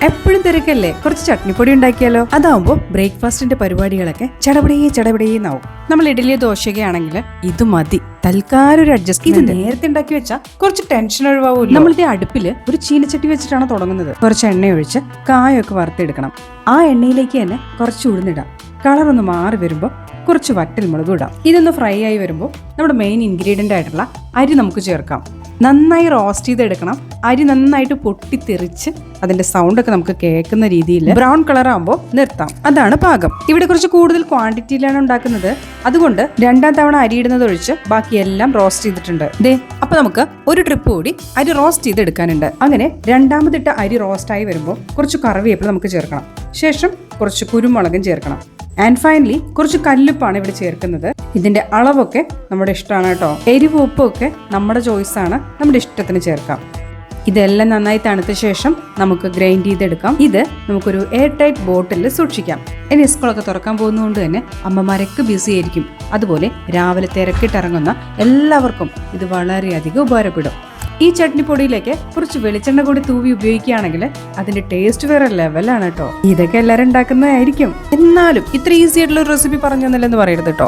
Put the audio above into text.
എപ്പോഴും തിരക്കല്ലേ, കുറച്ച് ചട്നിപ്പൊടി ഉണ്ടാക്കിയാലോ? അതാവുമ്പോ ബ്രേക്ക്ഫാസ്റ്റിന്റെ പരിപാടികളൊക്കെ ചടപടേന്നാവും. നമ്മൾ ഇഡലിയോ ദോശയൊക്കെ ആണെങ്കിൽ ഇത് മതി, തൽക്കാലം ഒരു അഡ്ജസ്റ്റ്. ഇത് നേരത്തെ ഉണ്ടാക്കി വെച്ചാൽ കുറച്ച് ടെൻഷൻ ഒഴിവാകും. നമ്മളിത് അടുപ്പില് ഒരു ചീനച്ചട്ടി വെച്ചിട്ടാണ് തുടങ്ങുന്നത്. കുറച്ച് എണ്ണ ഒഴിച്ച് കായൊക്കെ വറുത്തെടുക്കണം. ആ എണ്ണയിലേക്ക് തന്നെ കുറച്ച് ഉഴുന്നിടാം. കളർ ഒന്ന് മാറി വരുമ്പോൾ കുറച്ച് വറ്റൽ മുളക് ഇടാം. ഇതൊന്ന് ഫ്രൈ ആയി വരുമ്പോൾ നമ്മുടെ മെയിൻ ഇൻഗ്രീഡിയൻ്റ് ആയിട്ടുള്ള അരി നമുക്ക് ചേർക്കാം. നന്നായി റോസ്റ്റ് ചെയ്തെടുക്കണം. അരി നന്നായിട്ട് പൊട്ടിത്തെറിച്ച് അതിന്റെ സൗണ്ടൊക്കെ നമുക്ക് കേൾക്കുന്ന രീതിയിൽ ബ്രൗൺ കളർ ആകുമ്പോൾ നിർത്താം. അതാണ് പാകം. ഇവിടെ കുറച്ച് കൂടുതൽ ക്വാണ്ടിറ്റിയിലാണ് ഉണ്ടാക്കുന്നത്. അതുകൊണ്ട് രണ്ടാം തവണ അരി ഇടുന്നത് ഒഴിച്ച് ബാക്കിയെല്ലാം റോസ്റ്റ് ചെയ്തിട്ടുണ്ട്. അപ്പൊ നമുക്ക് ഒരു ട്രിപ്പ് കൂടി അരി റോസ്റ്റ് ചെയ്തെടുക്കാനുണ്ട്. അങ്ങനെ രണ്ടാമതിട്ട അരി റോസ്റ്റായി വരുമ്പോൾ കുറച്ച് കറിവേപ്പില നമുക്ക് ചേർക്കണം. ശേഷം കുറച്ച് കുരുമുളകും ചേർക്കണം. ആൻഡ് ഫൈനലി കുറച്ച് കല്ലുപ്പാണ് ഇവിടെ ചേർക്കുന്നത്. ഇതിന്റെ അളവൊക്കെ നമ്മുടെ ഇഷ്ടമാണ് കേട്ടോ. എരിവ് ഉപ്പൊക്കെ നമ്മുടെ ചോയ്സ് ആണ്, നമ്മുടെ ഇഷ്ടത്തിന് ചേർക്കാം. ഇതെല്ലാം നന്നായി തണുത്ത ശേഷം നമുക്ക് ഗ്രൈൻഡ് ചെയ്തെടുക്കാം. ഇത് നമുക്കൊരു എയർ ടൈറ്റ് ബോട്ടിലിൽ സൂക്ഷിക്കാം. ഇനി സ്കൂളൊക്കെ തുറക്കാൻ പോകുന്നതുകൊണ്ട് തന്നെ അമ്മമാരൊക്കെ ബിസി ആയിരിക്കും. അതുപോലെ രാവിലെ തിരക്കിട്ടിറങ്ങുന്ന എല്ലാവർക്കും ഇത് വളരെയധികം ഉപകാരപ്പെടും. ഈ ചട്നിപ്പൊടിയിലേക്ക് കുറച്ച് വെളിച്ചെണ്ണ കൂടി തൂവി ഉപയോഗിക്കുകയാണെങ്കിൽ അതിന്റെ ടേസ്റ്റ് വേറെ ലെവലാണ് കേട്ടോ. ഇതൊക്കെ എല്ലാവരും ഉണ്ടാക്കുന്നതായിരിക്കും. എന്നാലും ഇത്ര ഈസി ആയിട്ടുള്ള ഒരു റെസിപ്പി പറഞ്ഞു തന്നില്ലെന്ന് പറയരുത് കേട്ടോ.